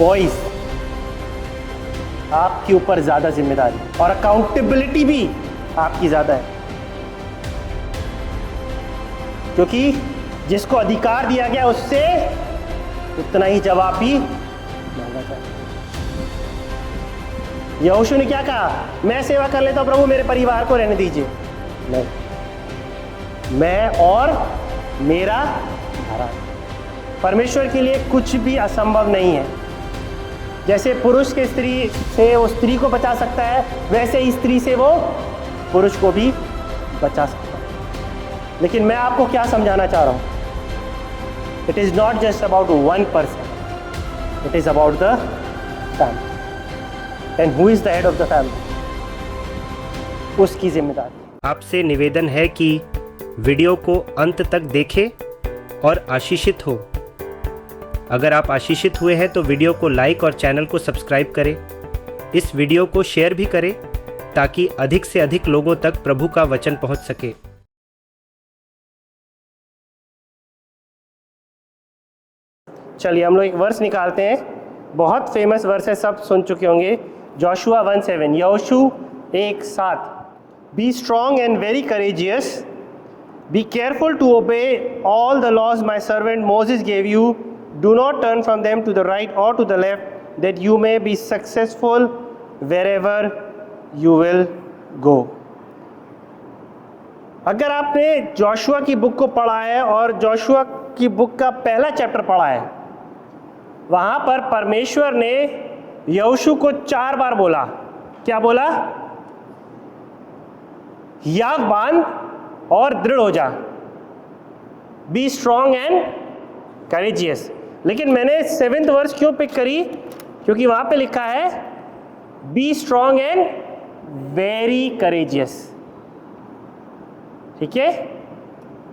Boys, आपके ऊपर ज़्यादा जिम्मेदारी और अकाउंटेबिलिटी भी आपकी ज़्यादा है, क्योंकि जिसको अधिकार दिया गया उससे उतना ही जवाब भी मांगा जाए। यहोशू ने क्या कहा? मैं सेवा कर लेता हूं प्रभु, मेरे परिवार को रहने दीजिए। नहीं, मैं और मेरा घराना। परमेश्वर के लिए कुछ भी असंभव नहीं है। जैसे पुरुष के स्त्री से वो स्त्री को बचा सकता है, वैसे ही स्त्री से वो पुरुष को भी बचा सकता है। लेकिन मैं आपको क्या समझाना चाह रहा हूं? It is not just about one person, it is about the family. And who is the head of the family? उसकी जिम्मेदारी। आपसे निवेदन है कि वीडियो को अंत तक देखें और आशीषित हो। अगर आप आशीषित हुए हैं तो वीडियो को लाइक और चैनल को सब्सक्राइब करें। इस वीडियो को शेयर भी करें ताकि अधिक से अधिक लोगों तक प्रभु का वचन पहुंच सके। चलिए हम लोग एक वर्स निकालते हैं, बहुत फेमस वर्स है, सब सुन चुके होंगे। जोशुआ 1:7, यहोशू 1:7। Be strong and very courageous, be careful to obey all the laws my servant Moses gave you, do not turn from them to the right or to the left, that you may be successful wherever you will go. अगर आपने Joshua की book को पढ़ा है और Joshua की book का पहला चैप्टर पढ़ा है, वहां पर परमेश्वर ने यहोशू को 4 बार बोला। क्या बोला? याग बांध और दृढ़ हो जा, बी स्ट्रॉन्ग एंड करेजियस। लेकिन मैंने 7th वर्स क्यों पिक करी? क्योंकि वहां पे लिखा है B strong and very courageous. ठीक है,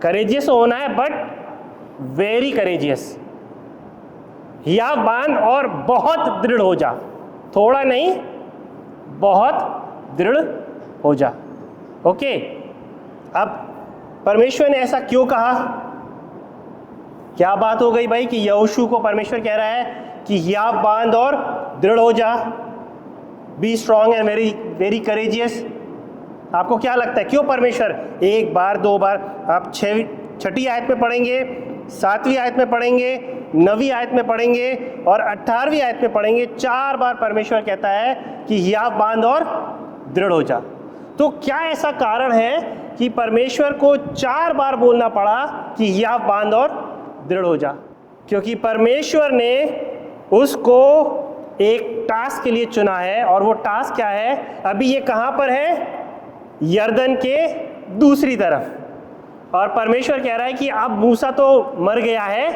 करेजियस होना है बट वेरी करेजियस। याग बांध और बहुत दृढ़ हो जा, थोड़ा नहीं, बहुत दृढ़ हो जा। ओके, अब परमेश्वर ने ऐसा क्यों कहा? क्या बात हो गई भाई कि यहोशू को परमेश्वर कह रहा है कि याग बांध और दृढ़ हो जा, B strong and very very courageous. आपको क्या लगता है क्यों परमेश्वर 1 बार 2 बार? आप 6ठी आयत में पढ़ेंगे, 7वीं आयत में पढ़ेंगे, 9वीं आयत में पढ़ेंगे और 18वीं आयत में पढ़ेंगे। 4 बार परमेश्वर कहता है कि याग बांध और दृढ़ हो जा। तो क्या ऐसा कारण है कि परमेश्वर को 4 बार बोलना पड़ा कि याग बांध और दृढ़ हो जा? क्योंकि परमेश्वर ने उसको एक टास्क के लिए चुना है, और वो टास्क क्या है? अभी ये कहाँ पर है? यरदन के दूसरी तरफ। और परमेश्वर कह रहा है कि अब मूसा तो मर गया है,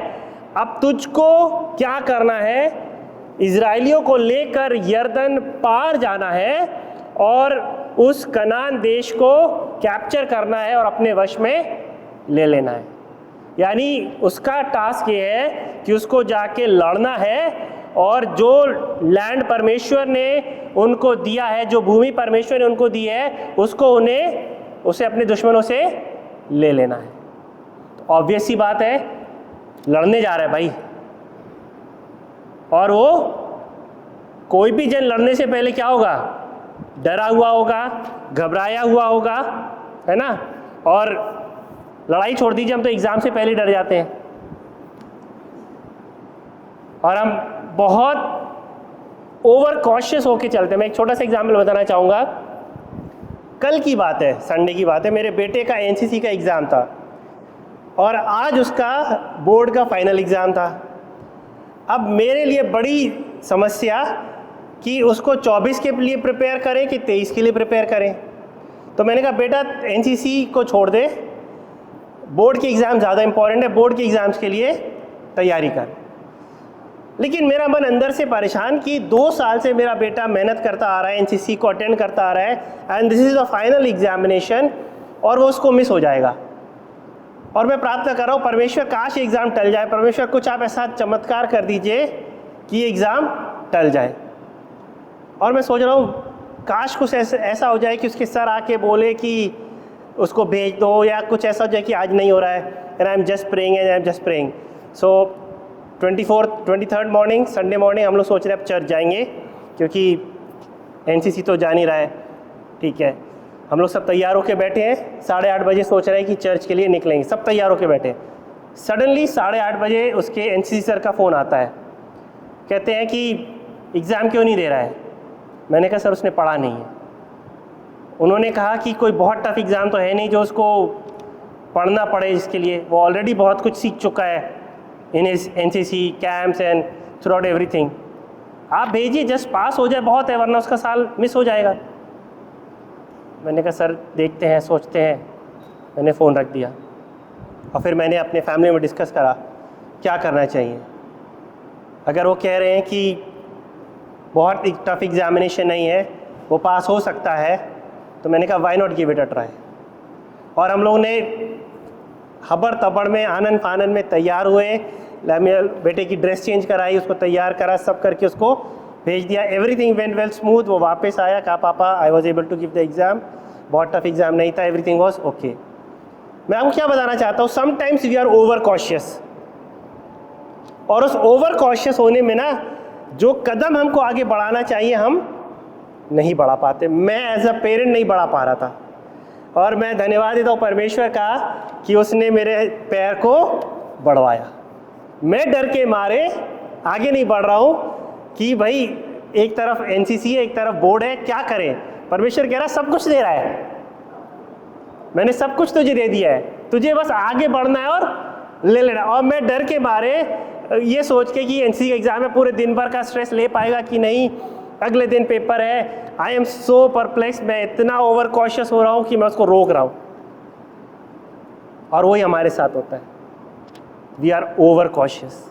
अब तुझको क्या करना है? इजराइलियों को लेकर यरदन पार जाना है और उस कनान देश को कैप्चर करना है और अपने वश में ले लेना है। यानी उसका टास्क ये है कि उसको जाके लड़ना है और जो लैंड परमेश्वर ने उनको दिया है, जो भूमि परमेश्वर ने उनको दी है, उसको उसे अपने दुश्मनों से ले लेना है। तो ऑब्वियस सी बात है, लड़ने जा रहा है भाई। और वो कोई भी जन लड़ने से पहले क्या होगा? डरा हुआ होगा, घबराया हुआ होगा, है ना? और लड़ाई छोड़ दीजिए, हम तो एग्जाम से पहले डर जाते हैं और हम बहुत ओवर कॉशियस होके चलते हैं। मैं एक छोटा सा एग्जाम्पल बताना चाहूँगा। कल की बात है, संडे की बात है, मेरे बेटे का एनसीसी का एग्ज़ाम था और आज उसका बोर्ड का फाइनल एग्ज़ाम था। अब मेरे लिए बड़ी समस्या कि उसको 24 के लिए प्रिपेयर करें कि 23 के लिए प्रिपेयर करें। तो मैंने कहा बेटा एनसीसी को छोड़ दे, बोर्ड के एग्ज़ाम ज़्यादा इंपॉर्टेंट है, बोर्ड के एग्ज़ाम्स के लिए तैयारी कर। लेकिन मेरा मन अंदर से परेशान कि 2 साल से मेरा बेटा मेहनत करता आ रहा है, एनसीसी को अटेंड करता आ रहा है, and this is the final examination, और वो उसको मिस हो जाएगा। और मैं प्रार्थना कर रहा हूँ परमेश्वर काश एग्ज़ाम टल जाए, परमेश्वर कुछ आप ऐसा चमत्कार कर दीजिए कि एग्ज़ाम टल जाए। और मैं सोच रहा हूँ काश कुछ ऐसा हो जाए कि उसके सर आके बोले कि उसको भेज दो, या कुछ ऐसा हो जाए कि आज नहीं हो रहा है, and I am just praying and I am just praying. So 23rd morning, Sunday morning हम लोग सोच रहे हैं अब चर्च जाएंगे, क्योंकि एनसीसी तो जा नहीं रहा है, ठीक है। हम लोग सब तैयार होके बैठे हैं, 8:30 बजे सोच रहे हैं कि चर्च के लिए निकलेंगे, सब तैयार होके बैठे हैं। सडनली 8:30 बजे उसके एनसीसी सर का फ़ोन आता है, कहते हैं कि एग्ज़ाम क्यों नहीं दे रहा है। मैंने कहा सर उसने पढ़ा नहीं है। उन्होंने कहा कि कोई बहुत टफ एग्ज़ाम तो है नहीं जो उसको पढ़ना पड़े, इसके लिए वो ऑलरेडी बहुत कुछ सीख चुका है in his NCC camps and through out everything. आप भेजिए, जस्ट पास हो जाए बहुत है, वरना उसका साल मिस हो जाएगा। मैंने कहा सर देखते हैं, सोचते हैं। मैंने फ़ोन रख दिया और फिर मैंने अपने फैमिली में डिस्कस करा क्या करना चाहिए। अगर वो कह रहे हैं कि बहुत टफ एग्जामिनेशन नहीं है, वो पास हो सकता है, तो मैंने कहा why not give it a try. और हम लोग ने हबड़ तबड़ में आनन फानन में तैयार हुए, बेटे की ड्रेस चेंज कराई, उसको तैयार करा, सब करके उसको भेज दिया। Everything went well smooth. वो वापस आया, कहा पापा I was able to give the exam, बहुत टफ एग्ज़ाम नहीं था, एवरीथिंग वॉज ओके। मैं आपको क्या बताना चाहता हूँ, sometimes we are over cautious, और उस ओवर कॉशियस होने में ना जो कदम हमको आगे बढ़ाना चाहिए हम नहीं बढ़ा पाते। मैं एज अ पेरेंट नहीं बढ़ा पा रहा था, और मैं धन्यवाद देता हूँ परमेश्वर का कि उसने मेरे पैर को बढ़वाया। मैं डर के मारे आगे नहीं बढ़ रहा हूँ कि भाई एक तरफ एनसीसी है, एक तरफ बोर्ड है, क्या करें। परमेश्वर कह रहा सब कुछ दे रहा है, मैंने सब कुछ तुझे दे दिया है, तुझे बस आगे बढ़ना है और ले लेना। और मैं डर के मारे ये सोच के कि एनसीसी का एग्ज़ाम है, पूरे दिन भर का स्ट्रेस ले पाएगा कि नहीं, अगले दिन पेपर है, आई एम सो परप्लेक्स, मैं इतना ओवर कॉशियस हो रहा हूँ कि मैं उसको रोक रहा हूँ। और वही हमारे साथ होता है, वी आर ओवर कॉशियस।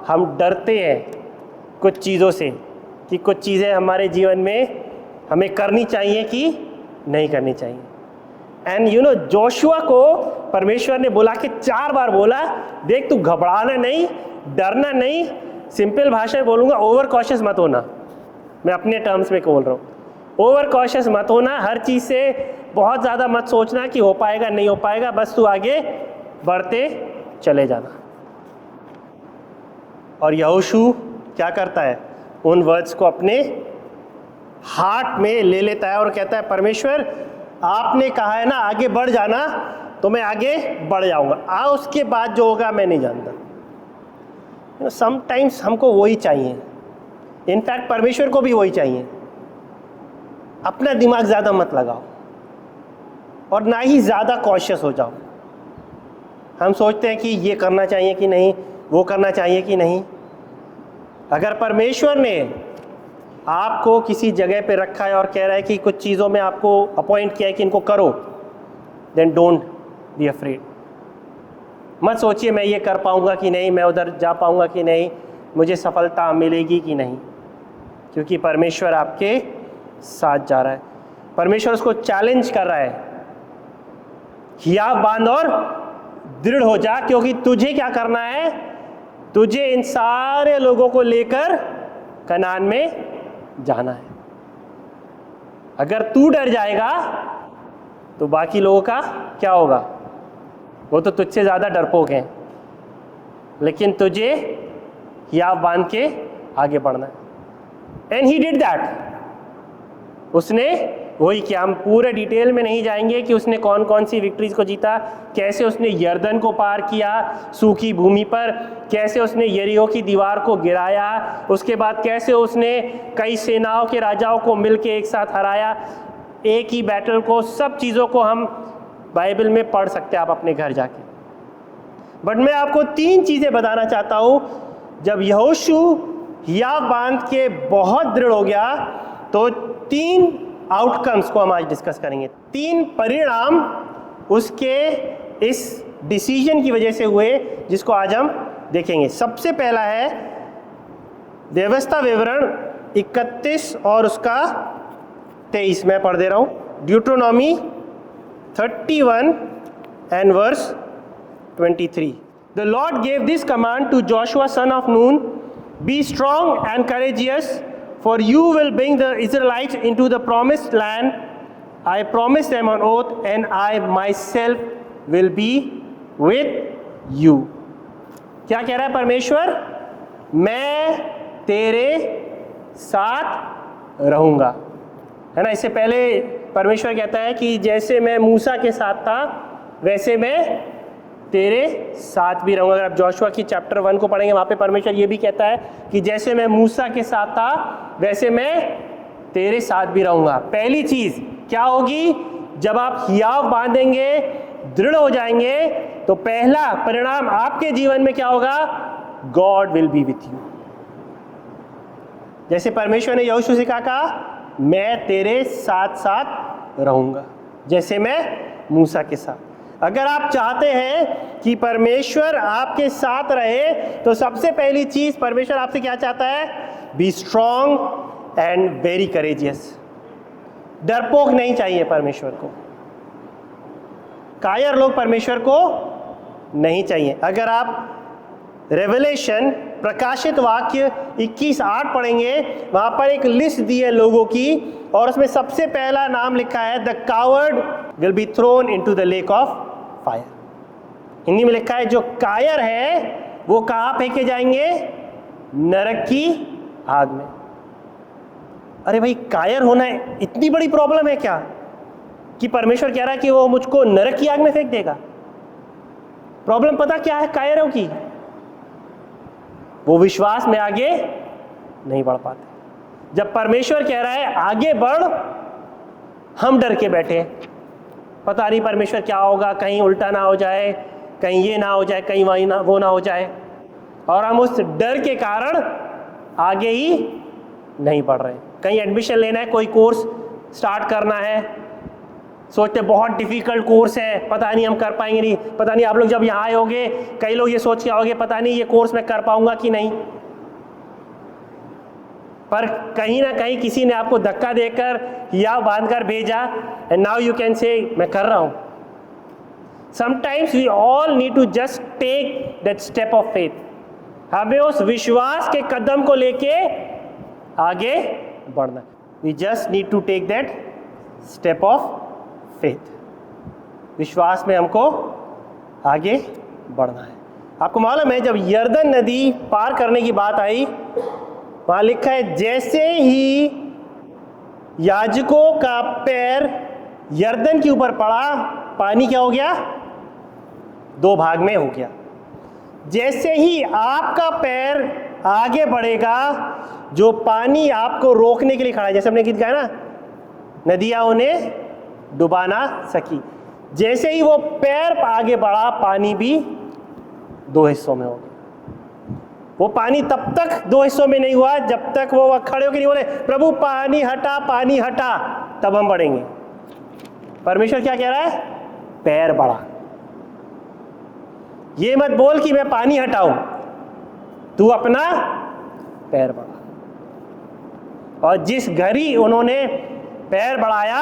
हम डरते हैं कुछ चीज़ों से कि कुछ चीज़ें हमारे जीवन में हमें करनी चाहिए कि नहीं करनी चाहिए। एंड यू नो, जोशुआ को परमेश्वर ने बुला के 4 बार बोला, देख तू घबराना नहीं, डरना नहीं, सिंपल भाषा में बोलूँगा ओवर कॉशियस मत होना। मैं अपने टर्म्स में बोल रहा हूँ, ओवर कॉशियस मत होना, हर चीज़ से बहुत ज़्यादा मत सोचना कि हो पाएगा नहीं हो पाएगा, बस तू आगे बढ़ते चले जाना। और यहोशू क्या करता है, उन वर्ड्स को अपने हार्ट में ले लेता है और कहता है परमेश्वर आपने कहा है ना आगे बढ़ जाना, तो मैं आगे बढ़ जाऊंगा, उसके बाद जो होगा मैं नहीं जानता। समटाइम्स हमको वही चाहिए, इनफैक्ट परमेश्वर को भी वही चाहिए। अपना दिमाग ज़्यादा मत लगाओ और ना ही ज़्यादा कॉशियस हो जाओ। हम सोचते हैं कि ये करना चाहिए कि नहीं, वो करना चाहिए कि नहीं। अगर परमेश्वर ने आपको किसी जगह पे रखा है और कह रहा है कि कुछ चीज़ों में आपको अपॉइंट किया है कि इनको करो, देन डोंट बी अफ्रेड। मत सोचिए मैं ये कर पाऊँगा कि नहीं, मैं उधर जा पाऊँगा कि नहीं, मुझे सफलता मिलेगी कि नहीं, क्योंकि परमेश्वर आपके साथ जा रहा है। परमेश्वर उसको चैलेंज कर रहा है, हियाव बांध और दृढ़ हो जा, क्योंकि तुझे क्या करना है, तुझे इन सारे लोगों को लेकर कनान में जाना है। अगर तू डर जाएगा तो बाकी लोगों का क्या होगा, वो तो तुझसे ज़्यादा डरपोक हैं, लेकिन तुझे हियाव बांध के आगे बढ़ना है। And he did that. उसने वही किया। हम पूरे डिटेल में नहीं जाएंगे कि उसने कौन कौन सी विक्ट्रीज को जीता, कैसे उसने यरदन को पार किया सूखी भूमि पर, कैसे उसने यरीहो की दीवार को गिराया, उसके बाद कैसे उसने कई सेनाओं के राजाओं को मिलके एक साथ हराया, एक ही बैटल को। सब चीज़ों को हम बाइबल में पढ़ सकते हैं आप अपने घर जाके। बट मैं आपको 3 चीज़ें बताना चाहता हूँ। जब यहोशू हियाव बांध के बहुत दृढ़ हो गया तो 3 आउटकम्स को हम आज डिस्कस करेंगे। 3 परिणाम उसके इस डिसीजन की वजह से हुए, जिसको आज हम देखेंगे। सबसे पहला है व्यवस्था विवरण 31 और उसका 23। मैं पढ़ दे रहा हूँ। ड्यूट्रोनॉमी 31 and verse 23. The Lord gave this command to Joshua son of Nun, be strong and courageous, for you will bring the Israelites into the promised land. I promise them on oath, and I myself will be with you. क्या कह रहा है परमेश्वर? मैं तेरे साथ रहूंगा, है ना। इससे पहले परमेश्वर कहता है कि जैसे मैं मूसा के साथ था वैसे मैं तेरे साथ भी रहूंगा। अगर आप जोशुआ की चैप्टर 1 को पढ़ेंगे, वहां पे परमेश्वर ये भी कहता है कि जैसे मैं मूसा के साथ था वैसे मैं तेरे साथ भी रहूंगा। पहली चीज क्या होगी? जब आप हियाव बांधेंगे, दृढ़ हो जाएंगे, तो पहला परिणाम आपके जीवन में क्या होगा? God will be with you. जैसे परमेश्वर ने यहोशू से कहा मैं तेरे साथ साथ रहूंगा, जैसे मैं मूसा के साथ। अगर आप चाहते हैं कि परमेश्वर आपके साथ रहे, तो सबसे पहली चीज परमेश्वर आपसे क्या चाहता है? B strong and very courageous. डरपोक नहीं चाहिए परमेश्वर को, कायर लोग परमेश्वर को नहीं चाहिए। अगर आप रेवलेशन प्रकाशित वाक्य 21:8 पढ़ेंगे, वहां पर एक लिस्ट दी है लोगों की, और उसमें सबसे पहला नाम लिखा है the coward will be thrown into the lake of fire. Hindi में लिखा है जो कायर है वो कहां फेंके जाएंगे? नरक की आग में। अरे भाई, कायर होना इतनी बड़ी प्रॉब्लम है क्या कि परमेश्वर कह रहा है कि वो मुझको नरक की आग में फेंक देगा? प्रॉब्लम पता क्या है कायरों की? वो विश्वास में आगे नहीं बढ़ पाते। जब परमेश्वर कह रहा है आगे बढ़, हम डर के बैठे, पता नहीं परमेश्वर क्या होगा, कहीं उल्टा ना हो जाए, कहीं ये ना हो जाए, कहीं वो ना हो जाए, और हम उस डर के कारण आगे ही नहीं बढ़ रहे। कहीं एडमिशन लेना है, कोई कोर्स स्टार्ट करना है, सोचते बहुत डिफिकल्ट कोर्स है, पता नहीं हम कर पाएंगे नहीं, पता नहीं। आप लोग जब यहाँ आए होगे, कई लोग ये सोच के आओगे पता नहीं ये कोर्स मैं कर पाऊंगा कि नहीं, पर कहीं ना कहीं किसी ने आपको धक्का देकर या बांधकर भेजा, and now you can say मैं कर रहा हूं। Sometimes we all need to just take that step of faith. हमें उस विश्वास के कदम को लेके आगे बढ़ना। We just need to take that step of faith. विश्वास में हमको आगे बढ़ना है। आपको मालूम है, जब यर्दन नदी पार करने की बात आई, वहां लिखा है जैसे ही याजकों का पैर यर्दन के ऊपर पड़ा, पानी क्या हो गया? 2 भाग में हो गया। जैसे ही आपका पैर आगे बढ़ेगा, जो पानी आपको रोकने के लिए खड़ा है, जैसे हमने गीत गाया ना, नदियां उन्हें डुबा ना सकी, जैसे ही वो पैर आगे बढ़ा, पानी भी 2 हिस्सों में हो गया। वो पानी तब तक 2 हिस्सों में नहीं हुआ जब तक वो खड़े होकर नहीं बोले प्रभु पानी हटा, पानी हटा, तब हम बढ़ेंगे। परमेश्वर क्या कह रहा है? पैर बढ़ा। ये मत बोल कि मैं पानी हटाऊं, तू अपना पैर बढ़ा। और जिस घड़ी उन्होंने पैर बढ़ाया,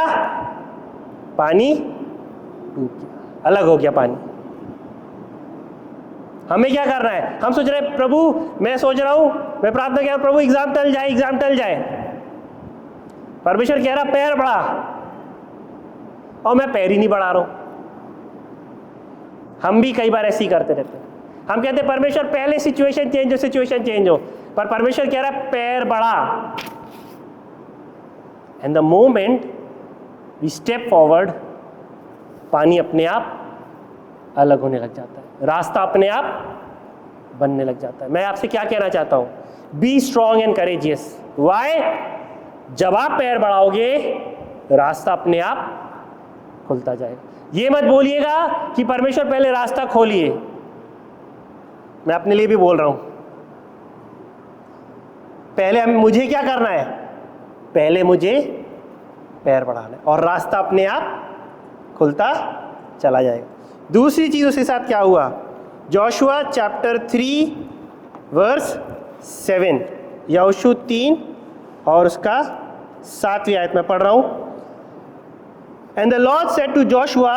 पानी डूब गया, अलग हो गया पानी। हमें क्या करना है? हम सोच रहे हैं प्रभु, मैं सोच रहा हूं, मैं प्रार्थना कर रहा हूं प्रभु एग्जाम टल जाए, एग्जाम टल जाए। परमेश्वर कह रहा पैर बढ़ा, और मैं पैर ही नहीं बढ़ा रहा हूं। हम भी कई बार ऐसे ही करते रहते हैं। हम कहते हैं परमेश्वर पहले सिचुएशन चेंज हो, सिचुएशन चेंज हो, पर परमेश्वर कह रहा है पैर बढ़ा। And the moment we step forward, पानी अपने आप अलग होने लग जाता है, रास्ता अपने आप बनने लग जाता है। मैं आपसे क्या कहना चाहता हूं? Be strong and courageous. Why? जब आप पैर बढ़ाओगे, रास्ता अपने आप खुलता जाएगा। ये मत बोलिएगा कि परमेश्वर पहले रास्ता खोलिए। मैं अपने लिए भी बोल रहा हूं, पहले मुझे क्या करना है? पहले मुझे पैर बढ़ाना है, और रास्ता अपने आप खुलता चला जाएगा। दूसरी चीज उसके साथ क्या हुआ? जोशुआ चैप्टर 3 वर्स 7, यहोशू 3 और उसका 7वीं आयत में पढ़ रहा हूं। And the Lord said to Joshua,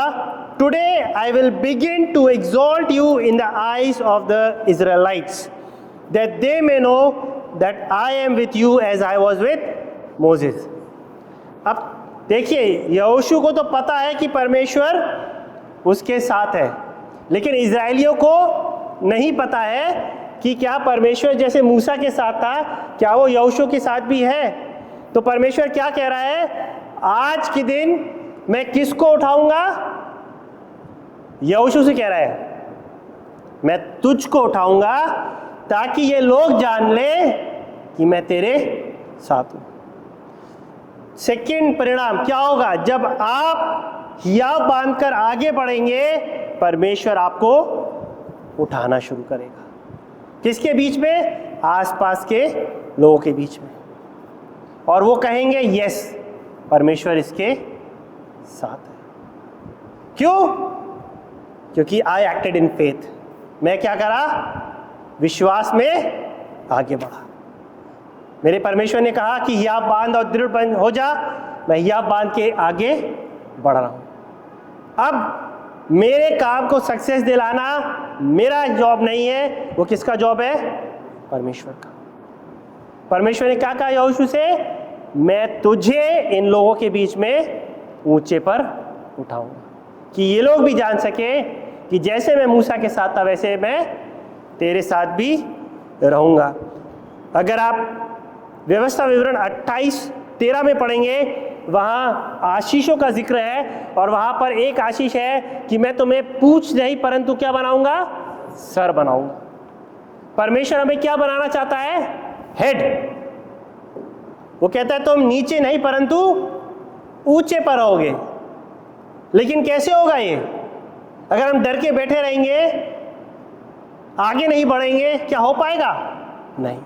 today I will begin to exalt you in the eyes of the Israelites, that they may know that I am with you as I was with Moses. अब देखिए, यहोशू को तो पता है कि परमेश्वर उसके साथ है, लेकिन इजराइलियों को नहीं पता है कि क्या परमेश्वर जैसे मूसा के साथ था, क्या वो यहोशू के साथ भी है। तो परमेश्वर क्या कह रहा है, आज के दिन मैं किसको उठाऊंगा? यहोशू से कह रहा है, मैं तुझको उठाऊंगा ताकि ये लोग जान ले कि मैं तेरे साथ हूं। सेकंड परिणाम क्या होगा? जब आप हियाव बांधकर आगे बढ़ेंगे, परमेश्वर आपको उठाना शुरू करेगा। किसके बीच में? आसपास के लोगों के बीच में। और वो कहेंगे यस, परमेश्वर इसके साथ है। क्यों? क्योंकि आई एक्टेड इन फेथ। मैं क्या करा? विश्वास में आगे बढ़ा। मेरे परमेश्वर ने कहा कि हियाव बांध और दृढ़ हो जा, मैं हियाव बांध के आगे बढ़ रहा हूं। अब मेरे काम को सक्सेस दिलाना मेरा जॉब नहीं है, वो किसका जॉब है? परमेश्वर का। परमेश्वर ने क्या कहा यहोशू से? मैं तुझे इन लोगों के बीच में ऊंचे पर उठाऊंगा, कि ये लोग भी जान सके कि जैसे मैं मूसा के साथ था वैसे मैं तेरे साथ भी रहूंगा। अगर आप व्यवस्था विवरण 28:13 में पढ़ेंगे, वहाँ आशीषों का जिक्र है, और वहाँ पर एक आशीष है कि मैं तुम्हें पूंछ नहीं परंतु क्या बनाऊंगा? सर बनाऊंगा। परमेश्वर हमें क्या बनाना चाहता है? हेड। वो कहता है तुम नीचे नहीं परंतु ऊंचे पर रहोगे। लेकिन कैसे होगा ये? अगर हम डर के बैठे रहेंगे, आगे नहीं बढ़ेंगे, क्या हो पाएगा? नहीं।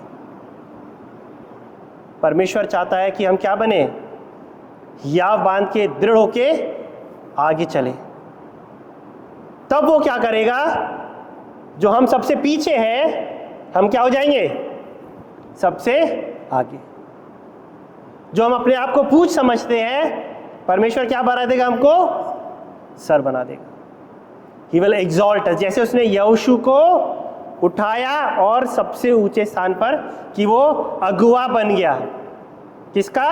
परमेश्वर चाहता है कि हम क्या बने? हियाव बांध के दृढ़ होके आगे चले। तब वो क्या करेगा? जो हम सबसे पीछे हैं, हम क्या हो जाएंगे? सबसे आगे। जो हम अपने आप को पूंछ समझते हैं, परमेश्वर क्या बना देगा? हमको सर बना देगा। He will exalt us। जैसे उसने यहोशू को उठाया और सबसे ऊंचे स्थान पर, कि वो अगुआ बन गया। किसका?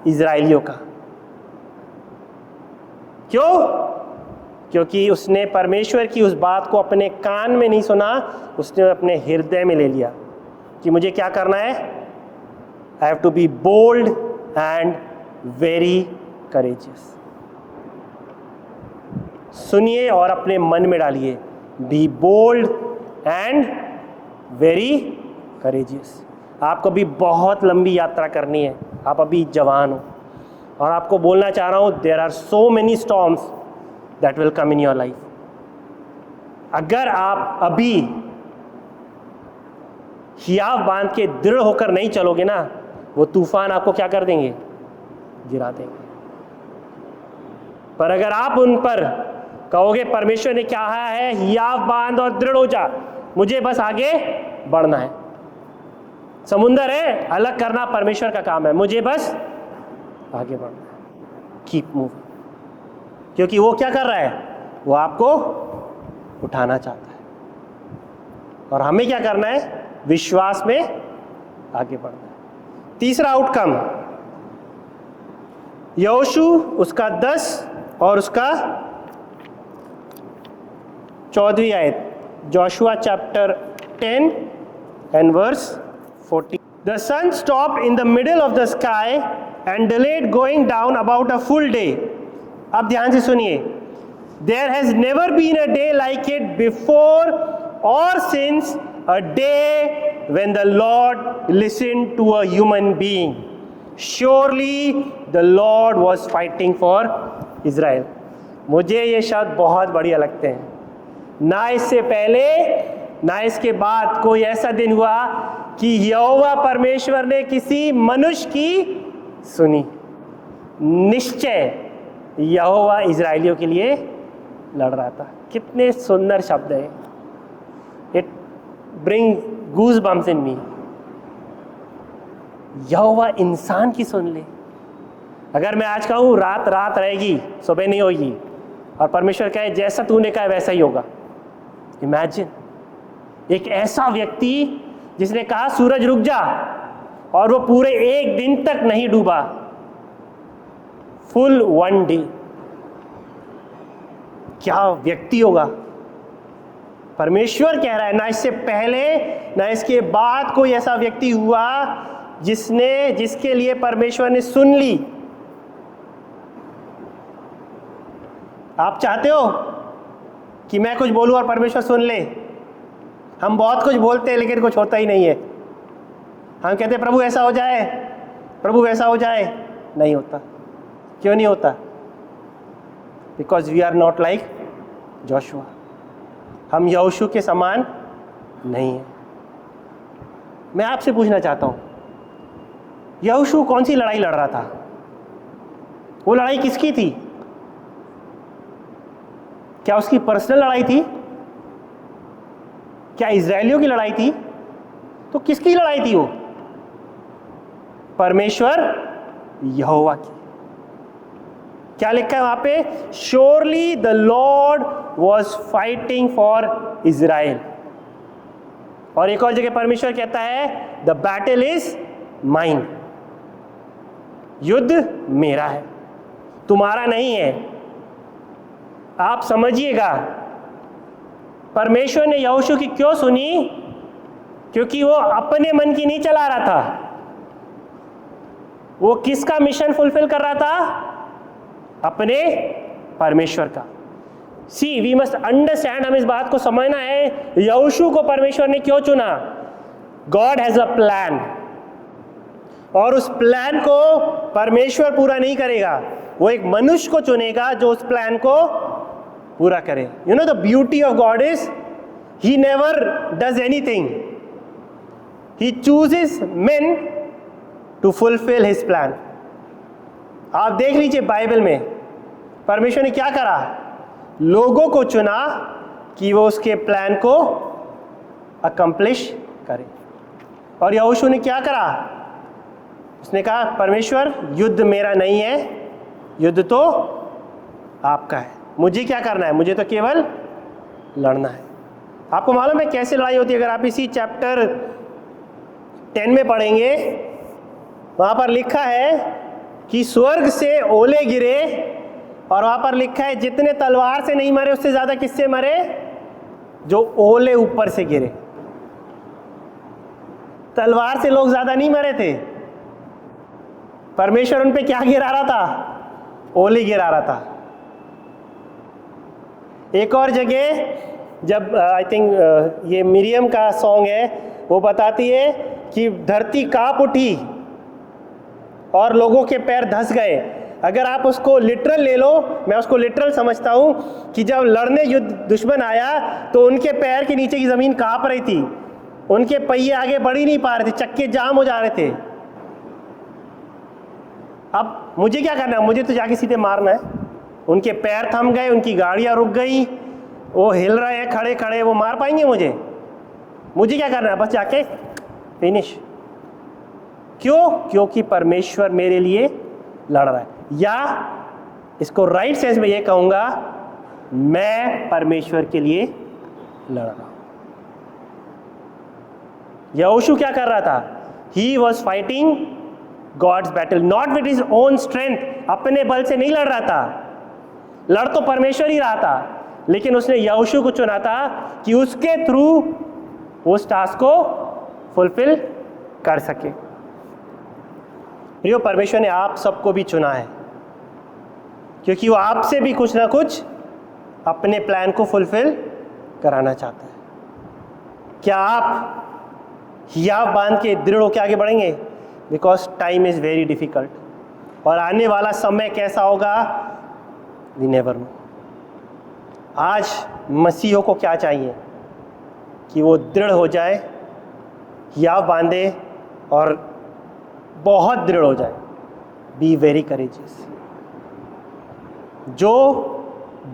इजराइलियों का। क्यों? क्योंकि उसने परमेश्वर की उस बात को अपने कान में नहीं सुना, उसने अपने हृदय में ले लिया कि मुझे क्या करना है? I have to be bold and very courageous. सुनिए और अपने मन में डालिए, be bold and very courageous. आपको भी बहुत लंबी यात्रा करनी है, आप अभी जवान हो, और आपको बोलना चाह रहा हूं, there are so many storms that will come in your life. अगर आप अभी हियाव बांध के दृढ़ होकर नहीं चलोगे ना, वो तूफान आपको क्या कर देंगे? गिरा देंगे। पर अगर आप उन पर कहोगे, परमेश्वर ने क्या है, हियाव बांध और दृढ़ हो जा, मुझे बस आगे बढ़ना है। समुंदर है, अलग करना परमेश्वर का काम है, मुझे बस आगे बढ़ना है। Keep moving. क्योंकि वो क्या कर रहा है? वो आपको उठाना चाहता है, और हमें क्या करना है? विश्वास में आगे बढ़ना है। तीसरा आउटकम, यहोशू उसका 10 और उसका 14वीं आयत, Joshua chapter 10 and verse 40. The sun stopped in the middle of the sky and delayed going down about a full day. अब ध्यान से सुनिए, there has never been a day like it before or since, a day when the Lord listened to a human being. Surely the Lord was fighting for Israel. मुझे ये शब्द बहुत बढ़िया लगते हैं। ना इससे पहले ना इसके बाद कोई ऐसा दिन हुआ कि यहोवा परमेश्वर ने किसी मनुष्य की सुनी। निश्चय यहोवा इजराइलियों के लिए लड़ रहा था। कितने सुंदर शब्द है। इट ब्रिंग गूज बम्स इन मी। यहोवा इंसान की सुन ले। अगर मैं आज कहूँ रात रात रहेगी, सुबह नहीं होगी, और परमेश्वर कहे जैसा तूने कहा वैसा ही होगा। इमेजिन, एक ऐसा व्यक्ति जिसने कहा सूरज रुक जा, और वो पूरे एक दिन तक नहीं डूबा, फुल वन डे। क्या व्यक्ति होगा। परमेश्वर कह रहा है, ना इससे पहले ना इसके बाद कोई ऐसा व्यक्ति हुआ जिसके लिए परमेश्वर ने सुन ली। आप चाहते हो कि मैं कुछ बोलूं और परमेश्वर सुन ले? हम बहुत कुछ बोलते हैं लेकिन कुछ होता ही नहीं है। हम कहते हैं प्रभु ऐसा हो जाए, प्रभु वैसा हो जाए, नहीं होता। क्यों नहीं होता? Because we are not like Joshua. हम यहोशू के समान नहीं हैं। मैं आपसे पूछना चाहता हूं, यहोशू कौन सी लड़ाई लड़ रहा था? वो लड़ाई किसकी थी? क्या उसकी पर्सनल लड़ाई थी? क्या इजरायलियों की लड़ाई थी? तो किसकी लड़ाई थी वो? परमेश्वर यहोवा की। क्या लिखा है वहां पे? Surely the Lord was fighting for Israel. और एक और जगह परमेश्वर कहता है द बैटल इज माइन। युद्ध मेरा है, तुम्हारा नहीं है। आप समझिएगा, परमेश्वर ने यहोशू की क्यों सुनी? क्योंकि वो अपने मन की नहीं चला रहा था। वो किसका मिशन फुलफिल कर रहा था? अपने परमेश्वर का। सी वी मस्ट अंडरस्टैंड, हम इस बात को समझना है यहोशू को परमेश्वर ने क्यों चुना। गॉड हैज अ प्लान, और उस प्लान को परमेश्वर पूरा नहीं करेगा, वो एक मनुष्य को चुनेगा जो उस प्लान को पूरा करे। You know the beauty of God is he never does anything, he chooses men to fulfil his plan. आप देख लीजिए बाइबल में परमेश्वर ने क्या करा, लोगों को चुना कि वो उसके प्लान को अकम्प्लिश करे। और यहोशू ने क्या करा? उसने कहा परमेश्वर युद्ध मेरा नहीं है, युद्ध तो आपका है, मुझे क्या करना है? मुझे तो केवल लड़ना है। आपको मालूम है कैसे लड़ाई होती है? अगर आप इसी चैप्टर 10 में पढ़ेंगे, वहाँ पर लिखा है कि स्वर्ग से ओले गिरे, और वहाँ पर लिखा है जितने तलवार से नहीं मरे उससे ज़्यादा किससे मरे? जो ओले ऊपर से गिरे। तलवार से लोग ज़्यादा नहीं मरे थे, परमेश्वर उन पे क्या गिरा रहा था? ओले गिरा रहा था। एक और जगह जब आई थिंक ये मिरियम का सॉन्ग है, वो बताती है कि धरती कांप उठी और लोगों के पैर धंस गए। अगर आप उसको लिटरल ले लो, मैं उसको लिटरल समझता हूँ कि जब लड़ने युद्ध दुश्मन आया तो उनके पैर के नीचे की ज़मीन कांप रही थी, उनके पहिए आगे बढ़ ही नहीं पा रहे थे, चक्के जाम हो जा रहे थे। अब मुझे क्या करना है? मुझे तो जाके सीधे मारना है। उनके पैर थम गए, उनकी गाड़ियाँ रुक गई, वो हिल रहे हैं खड़े खड़े, वो मार पाएंगे मुझे? मुझे क्या करना है? बस जाके फिनिश। क्यों? क्योंकि परमेश्वर मेरे लिए लड़ रहा है। या इसको राइट सेंस में ये कहूँगा, मैं परमेश्वर के लिए लड़ रहा हूँ। यहोशू क्या कर रहा था? He was fighting God's battle not with his own strength. अपने बल से नहीं लड़ रहा था, लड़ तो परमेश्वर ही रहा था, लेकिन उसने यहोशू को चुना था कि उसके थ्रू उस टास्क को फुलफिल कर सके। प्रियो, परमेश्वर ने आप सबको भी चुना है क्योंकि वो आपसे भी कुछ ना कुछ अपने प्लान को फुलफिल कराना चाहता है। क्या आप हियाव बांध के दृढ़ होकर आगे बढ़ेंगे? Because time is very difficult, और आने वाला समय कैसा होगा वी नेवर नो। आज मसीहों को क्या चाहिए? कि वो दृढ़ हो जाए, हियाव बांधे और बहुत दृढ़ हो जाए। Be very courageous. जो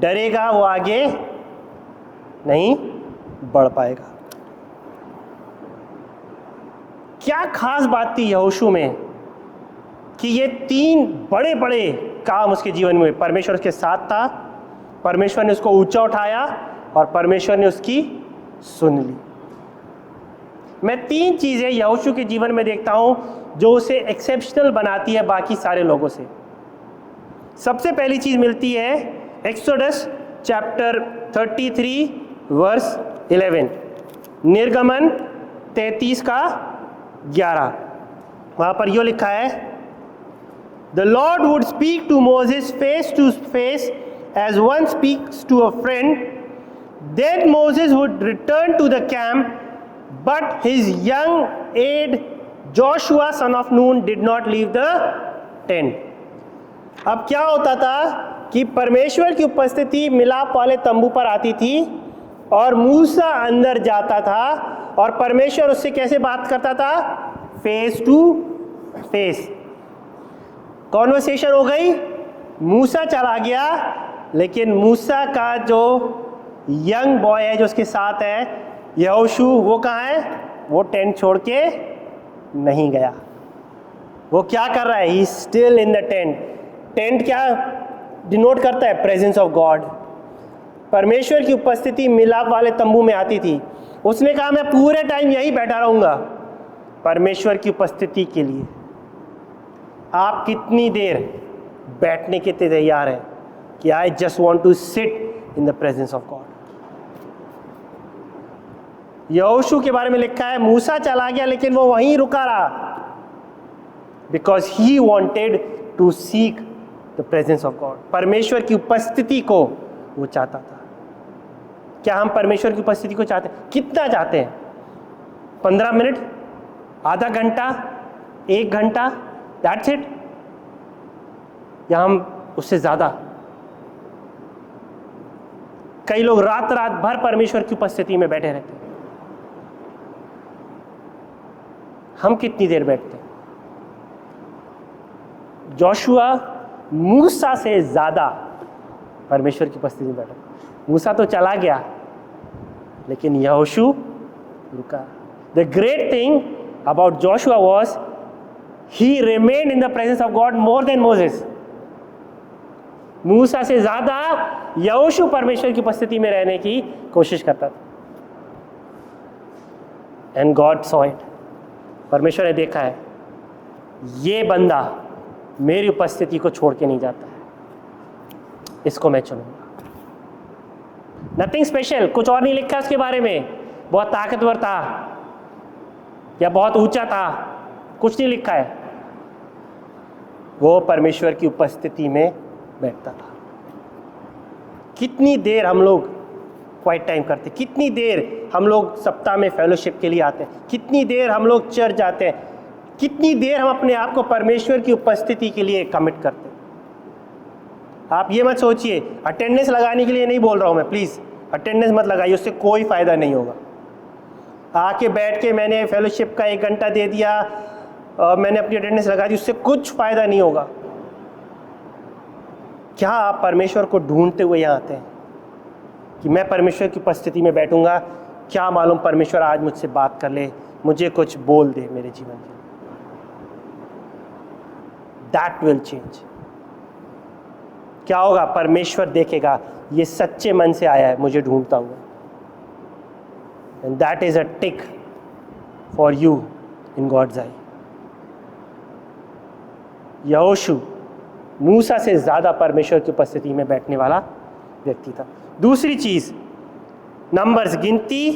डरेगा वो आगे नहीं बढ़ पाएगा। क्या खास बात थी यहोशू में कि ये 3 बड़े बड़े काम उसके जीवन में हुए। परमेश्वर उसके साथ था, परमेश्वर ने उसको ऊंचा उठाया, और परमेश्वर ने उसकी सुन ली। मैं 3 चीज़ें यहोशू के जीवन में देखता हूँ जो उसे एक्सेप्शनल बनाती है बाकी सारे लोगों से। सबसे पहली चीज़ मिलती है एक्सोडस चैप्टर 33 वर्स 11, निर्गमन 33 का 11, वहां पर यो लिखा है, The Lord would speak to Moses face to face as one speaks to a friend. Then Moses would return to the camp, but his young aide Joshua son of Nun did not leave the tent. अब क्या होता था कि परमेश्वर की उपस्थिति मिलाप वाले तंबू पर आती थी और मूसा अंदर जाता था और परमेश्वर उससे कैसे बात करता था? Face to face. कॉन्वर्सेशन हो गई, मूसा चला गया, लेकिन मूसा का जो यंग बॉय है जो उसके साथ है यहोशू, वो कहाँ है? वो टेंट छोड़ के नहीं गया। वो क्या कर रहा है? He still in the tent. Tent क्या डिनोट करता है? Presence of God. परमेश्वर की उपस्थिति मिलाप वाले तंबू में आती थी। उसने कहा मैं पूरे टाइम यहीं बैठा रहूंगा परमेश्वर की उपस्थिति के लिए। आप कितनी देर बैठने के लिए तैयार हैं कि I just want to sit in the presence of God? यहोशू के बारे में लिखा है, मूसा चला गया लेकिन वो वहीं रुका रहा, because he wanted to seek the presence of God. परमेश्वर की उपस्थिति को वो चाहता था। क्या हम परमेश्वर की उपस्थिति को चाहते हैं? कितना चाहते हैं? 15 मिनट, आधा घंटा, 1 घंटा, दैट्स इट? या हम उससे ज्यादा? कई लोग रात रात भर परमेश्वर की उपस्थिति में बैठे रहते हैं। हम कितनी देर बैठते हैं? जोशुआ मूसा से ज्यादा परमेश्वर की उपस्थिति में बैठा। मूसा तो चला गया लेकिन यहोशू रुका। The great thing about Joshua was he remained in the presence of God more than Moses. मूसा से ज्यादा यहोशू परमेश्वर की उपस्थिति में रहने की कोशिश करता था। And God saw it. परमेश्वर ने देखा है ये बंदा मेरी उपस्थिति को छोड़ के नहीं जाता है, इसको मैं चुनूंगा। नथिंग स्पेशल, कुछ और नहीं लिखा उसके बारे में, बहुत ताकतवर था या बहुत ऊंचा था, कुछ नहीं लिखा है। वो परमेश्वर की उपस्थिति में बैठता था। कितनी देर हम लोग क्वाइट टाइम करते, कितनी देर हम लोग सप्ताह में फेलोशिप के लिए आते हैं, कितनी देर हम लोग चर्च जाते हैं, कितनी देर हम अपने आप को परमेश्वर की उपस्थिति के लिए कमिट करते हैं। आप ये मत सोचिए, अटेंडेंस लगाने के लिए नहीं बोल रहा हूँ मैं, प्लीज़ अटेंडेंस मत लगाइए, उससे कोई फ़ायदा नहीं होगा। आके बैठ के मैंने फेलोशिप का 1 घंटा दे दिया, मैंने अपनी अटेंडेंस लगा दी, उससे कुछ फ़ायदा नहीं होगा। क्या आप परमेश्वर को ढूंढते हुए यहाँ आते हैं कि मैं परमेश्वर की उपस्थिति में बैठूंगा, क्या मालूम परमेश्वर आज मुझसे बात कर ले, मुझे कुछ बोल दे मेरे जीवन में। That will change. क्या होगा? परमेश्वर देखेगा ये सच्चे मन से आया है मुझे ढूंढता हुआ, and that is a tick for you in God's eye. यहोशू मूसा से ज्यादा परमेश्वर की उपस्थिति में बैठने वाला व्यक्ति था। दूसरी चीज, नंबर्स गिनती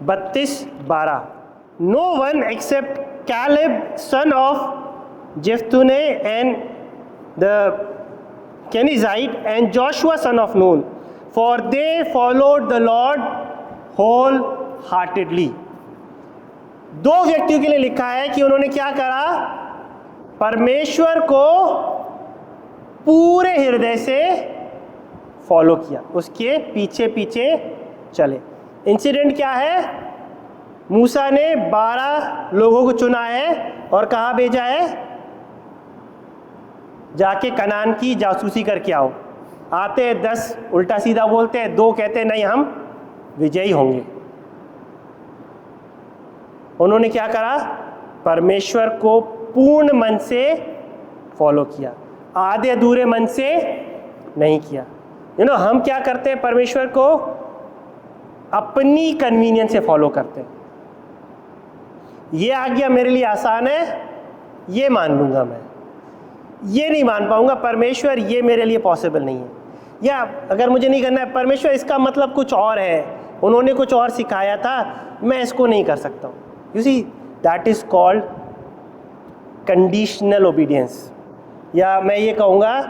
32:12। No one except Caleb son of Jephunneh and the Kenizzite and Joshua son of Nun, for they followed the Lord wholeheartedly. 2 व्यक्तियों के लिए लिखा है कि उन्होंने क्या करा? परमेश्वर को पूरे हृदय से फॉलो किया, उसके पीछे पीछे चले। इंसिडेंट क्या है? मूसा ने 12 लोगों को चुना है और कहाँ भेजा है? जाके कनान की जासूसी करके आओ। आते हैं 10 उल्टा सीधा बोलते हैं, 2 कहते हैं नहीं हम विजयी होंगे। उन्होंने क्या करा? परमेश्वर को पूर्ण मन से फॉलो किया, आधे अधूरे मन से नहीं किया। हम क्या करते हैं? परमेश्वर को अपनी कन्वीनियंस से फॉलो करते हैं। ये आज्ञा मेरे लिए आसान है, ये मान लूंगा मैं, ये नहीं मान पाऊंगा परमेश्वर, ये मेरे लिए पॉसिबल नहीं है। या अगर मुझे नहीं करना है परमेश्वर, इसका मतलब कुछ और है, उन्होंने कुछ और सिखाया था, मैं इसको नहीं कर सकता हूँ। You see, that is called conditional obedience, या मैं ये कहूँगा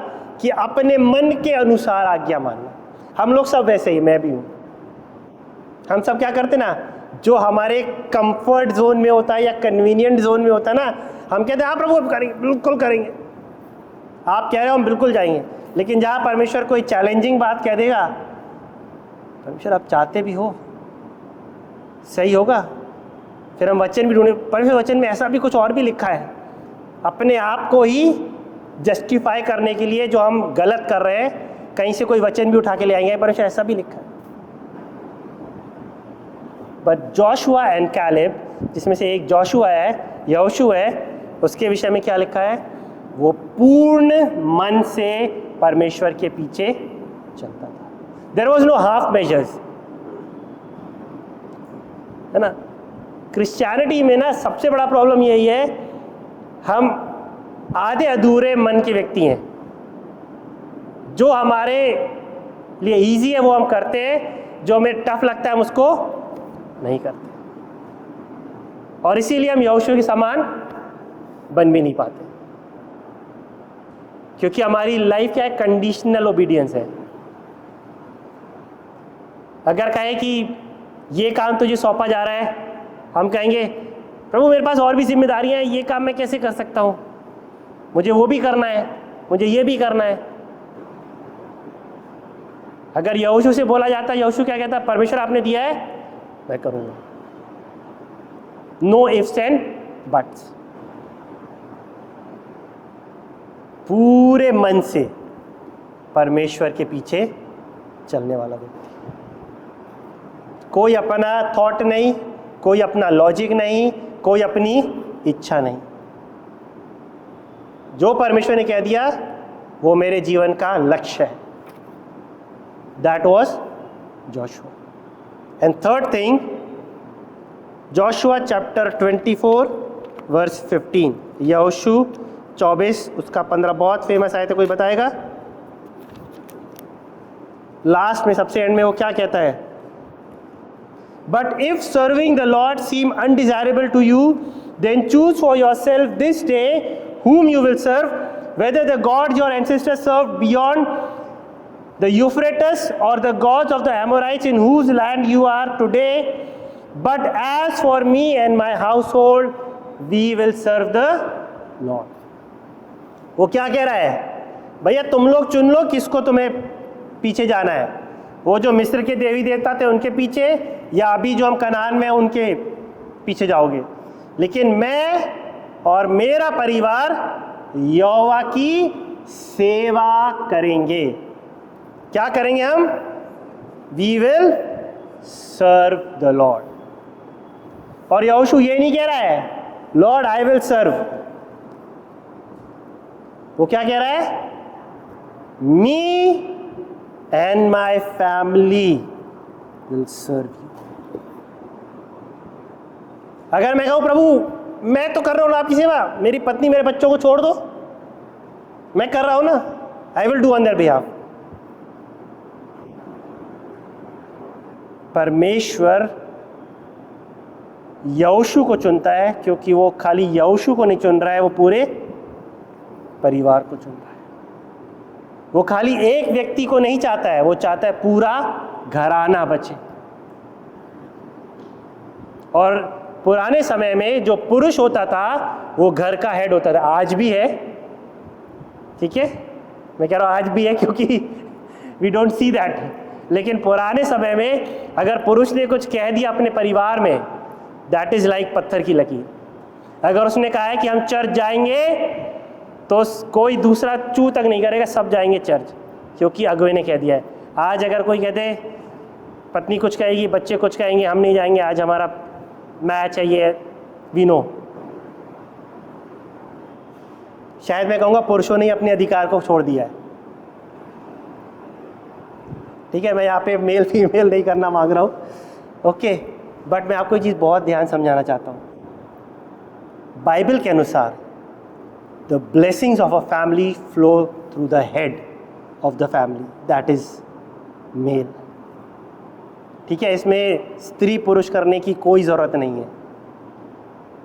कि अपने मन के अनुसार आज्ञा मानना। हम लोग सब वैसे ही, मैं भी हूँ। हम सब क्या करते ना, जो हमारे कंफर्ट जोन में होता है या कन्वीनियंट जोन में होता है ना, हम कहते हैं हाँ प्रभु, करेंगे, बिल्कुल करेंगे। आप कह रहे हो हम बिल्कुल जाएंगे, लेकिन जहाँ परमेश्वर कोई चैलेंजिंग बात कह देगा, परमेश्वर आप चाहते भी हो, सही होगा, फिर हम वचन भी ढूंढे। परमेश्वर वचन में ऐसा भी कुछ और भी लिखा है, अपने आप को ही जस्टिफाई करने के लिए जो हम गलत कर रहे हैं, कहीं से कोई वचन भी उठा के ले आएंगे, परमेश्वर ऐसा भी लिखा है। बट जोशुआ एंड कैलेब, जिसमें से एक जोशुआ है, यहोशू है, उसके विषय में क्या लिखा है? वो पूर्ण मन से परमेश्वर के पीछे चलता था। There was no half measures, है ना। क्रिश्चियनिटी में ना सबसे बड़ा प्रॉब्लम यही है, हम आधे अधूरे मन के व्यक्ति हैं। जो हमारे लिए इजी है वो हम करते हैं, जो हमें टफ लगता है हम उसको नहीं करते, और इसीलिए हम यहोशू के समान बन भी नहीं पाते, क्योंकि हमारी लाइफ क्या है? कंडीशनल ओबीडियंस है। अगर कहें कि ये काम तुझे सौंपा जा रहा है, हम कहेंगे प्रभु मेरे पास और भी जिम्मेदारियां हैं, ये काम मैं कैसे कर सकता हूँ, मुझे वो भी करना है, मुझे ये भी करना है। अगर यहोशू से बोला जाता, यहोशू क्या कहता? परमेश्वर आपने दिया है, मैं करूँगा, नो इफ्स एंड बट्स। पूरे मन से परमेश्वर के पीछे चलने वाला व्यक्ति, कोई अपना थॉट नहीं, कोई अपना लॉजिक नहीं, कोई अपनी इच्छा नहीं। जो परमेश्वर ने कह दिया वो मेरे जीवन का लक्ष्य है। That was Joshua. And third thing, Joshua chapter 24 verse 15, यहोशू 24 उसका 15 बहुत फेमस आया था, कोई बताएगा? लास्ट में सबसे एंड में वो क्या कहता है? But if serving the Lord seem undesirable to you, then choose for yourself this day whom you will serve, whether the gods your ancestors served beyond the Euphrates or the gods of the Amorites in whose land you are today. But as for me and my household, we will serve the Lord. वो क्या कह रहा है? भैया तुम लोग चुन लो किसको तुम्हें पीछे जाना है, वो जो मिस्र के देवी देवता थे उनके पीछे, या अभी जो हम कनान में उनके पीछे जाओगे, लेकिन मैं और मेरा परिवार यहोवा की सेवा करेंगे। क्या करेंगे हम? We will serve the Lord. और यहोशू ये नहीं कह रहा है लॉर्ड आई विल सर्व, वो क्या कह रहा है? Me and my family will serve you. अगर मैं कहूं प्रभु मैं तो कर रहा हूं आपकी सेवा, मेरी पत्नी मेरे बच्चों को छोड़ दो, मैं कर रहा हूं ना, I will do on their behalf. परमेश्वर यहोशू को चुनता है, क्योंकि वो खाली यहोशू को नहीं चुन रहा है, वो पूरे परिवार को चुन रहा है। वो खाली एक व्यक्ति को नहीं चाहता है, वो चाहता है पूरा घराना बचे। और पुराने समय में जो पुरुष होता था वो घर का हेड होता था, आज भी है, ठीक है, मैं कह रहा हूँ आज भी है क्योंकि वी डोंट सी दैट। लेकिन पुराने समय में अगर पुरुष ने कुछ कह दिया अपने परिवार में, दैट इज लाइक पत्थर की लकीर। अगर उसने कहा है कि हम चर्च जाएंगे तो कोई दूसरा चू तक नहीं करेगा, सब जाएंगे चर्च, क्योंकि अगुवे ने कह दिया है। आज अगर कोई कहते, पत्नी कुछ कहेगी, बच्चे कुछ कहेंगे, हम नहीं जाएंगे, आज हमारा मैच है, ये वी नो। शायद मैं कहूँगा पुरुषों ने अपने अधिकार को छोड़ दिया है, ठीक है, मैं यहाँ पे मेल फीमेल नहीं करना मांग रहा हूँ, ओके। बट मैं आपको ये चीज़ बहुत ध्यान समझाना चाहता हूँ। बाइबल के अनुसार the blessings of a family flow through the head of the family, that is male. ठीक है, इसमें स्त्री पुरुष करने की कोई ज़रूरत नहीं है।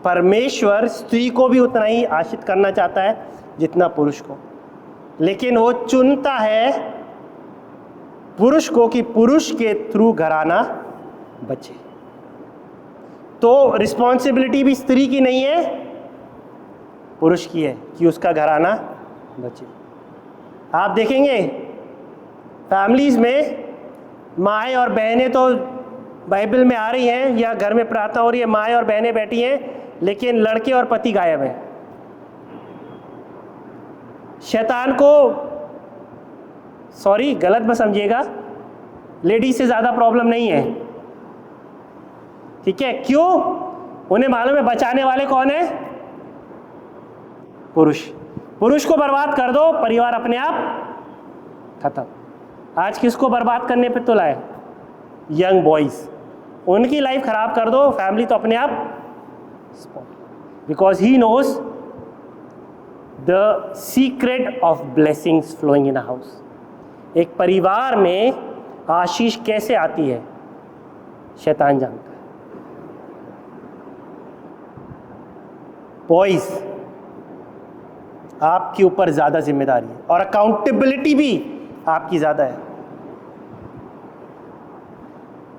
परमेश्वर स्त्री को भी उतना ही आशीष करना चाहता है जितना पुरुष को, लेकिन वो चुनता है पुरुष को कि पुरुष के थ्रू घराना बचे। तो रिस्पॉन्सिबिलिटी भी स्त्री की नहीं है, पुरुष की है कि उसका घराना बचे। आप देखेंगे फैमिलीज़ में माएँ और बहनें तो बाइबल में आ रही हैं या घर में प्रार्थना हो रही है, माएँ और बहनें बैठी हैं, लेकिन लड़के और पति गायब हैं। शैतान को, सॉरी गलत मत समझिएगा, लेडीज से ज़्यादा प्रॉब्लम नहीं है, ठीक है। क्यों? उन्हें मालूम है बचाने वाले कौन है? पुरुष। पुरुष को बर्बाद कर दो, परिवार अपने आप खत्म। आज किसको बर्बाद करने पे तुला है? Young boys. उनकी लाइफ खराब कर दो, फैमिली तो अपने आप spot, because he knows the secret of blessings flowing in a house. एक परिवार में आशीष कैसे आती है शैतान जानता है। बॉयज, आपके ऊपर ज्यादा जिम्मेदारी है और अकाउंटेबिलिटी भी आपकी ज्यादा है,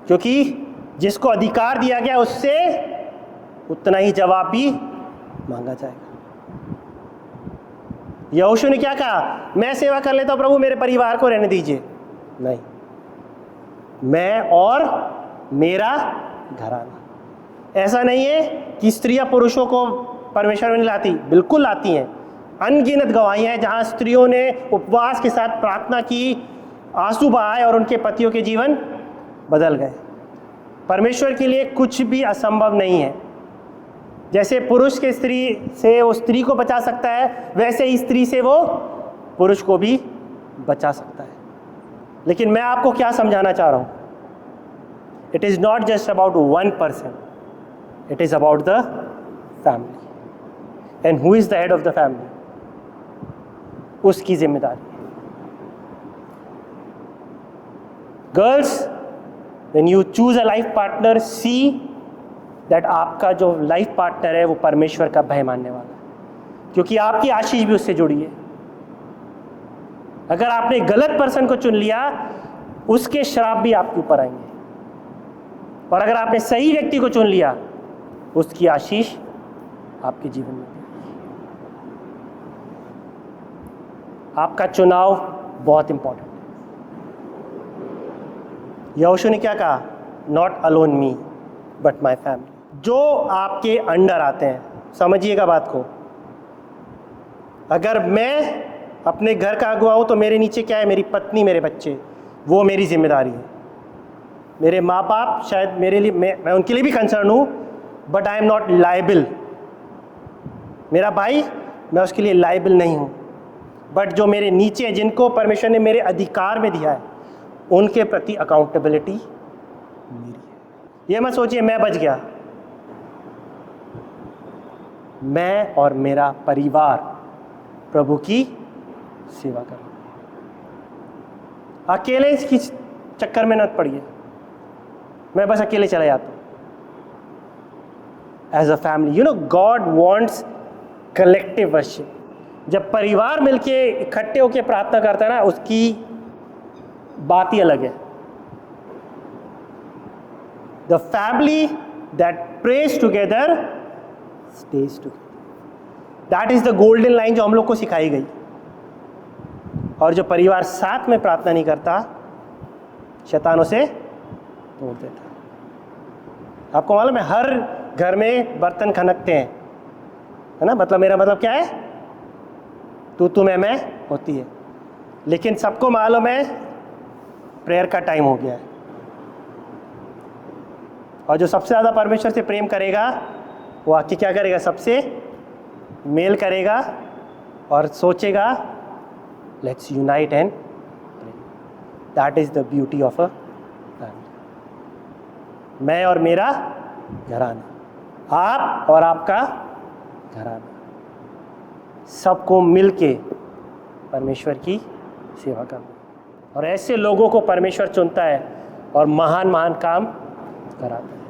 क्योंकि जिसको अधिकार दिया गया उससे उतना ही जवाब भी मांगा जाएगा। यहोशू ने क्या कहा? मैं सेवा कर लेता हूं प्रभु, मेरे परिवार को रहने दीजिए। नहीं, मैं और मेरा घराना। ऐसा नहीं है कि स्त्रियां पुरुषों को परमेश्वर में नहीं लाती, बिल्कुल लाती हैं। अनगिनत गवाहियां हैं जहां स्त्रियों ने उपवास के साथ प्रार्थना की, आंसू बहाए और उनके पतियों के जीवन बदल गए। परमेश्वर के लिए कुछ भी असंभव नहीं है। जैसे पुरुष के स्त्री से वो स्त्री को बचा सकता है, वैसे ही स्त्री से वो पुरुष को भी बचा सकता है। लेकिन मैं आपको क्या समझाना चाह रहा हूं? It is not just about one person, it is about the family. And who is the head of the family? उसकी जिम्मेदारी। Girls, when you choose a life partner, see that आपका जो लाइफ पार्टनर है वो परमेश्वर का भय मानने वाला है, क्योंकि आपकी आशीष भी उससे जुड़ी है। अगर आपने गलत पर्सन को चुन लिया, उसके श्राप भी आपके ऊपर आएंगे, और अगर आपने सही व्यक्ति को चुन लिया, उसकी आशीष आपके जीवन में। आपका चुनाव बहुत इंपॉर्टेंट है। यहोशू ने क्या कहा? Not alone me but my family. जो आपके अंडर आते हैं, समझिएगा बात को, अगर मैं अपने घर का अगुआ हूं तो मेरे नीचे क्या है? मेरी पत्नी, मेरे बच्चे, वो मेरी जिम्मेदारी है। मेरे माँ बाप शायद मेरे लिए, मैं उनके लिए भी कंसर्न हूँ, but I am not liable. मेरा भाई, मैं उसके लिए लाइबल नहीं हूँ, बट जो मेरे नीचे हैं, जिनको परमेश्वर ने मेरे अधिकार में दिया है, उनके प्रति अकाउंटेबिलिटी मेरी है। ये मत सोचिए मैं बच गया। मैं और मेरा परिवार प्रभु की सेवा कर, अकेले इसकी चक्कर में न पड़िए। मैं बस अकेले चला जाता हूं। As a family, you know, God wants collective worship. जब परिवार मिलके इकट्ठे होकर प्रार्थना करता है ना, उसकी बात ही अलग है। The family that praise together stage together. That is the golden line जो हम लोग को सिखाई गई। और जो परिवार साथ में प्रार्थना नहीं करता, शैतानों से तोड़ देता। आपको मालूम है, हर घर में बर्तन खनकते हैं, है ना? मतलब मेरा मतलब क्या है? तू मैं होती है, लेकिन सबको मालूम है प्रेयर का टाइम हो गया है। और जो सबसे ज़्यादा परमेश्वर से प्रेम करेगा, वो आके क्या करेगा? सबसे मेल करेगा और सोचेगा, let's unite and pray. That is the beauty of a family. मैं और मेरा घराना, आप और आपका घराना, सबको मिलके परमेश्वर की सेवा करना। और ऐसे लोगों को परमेश्वर चुनता है और महान महान काम कराता है।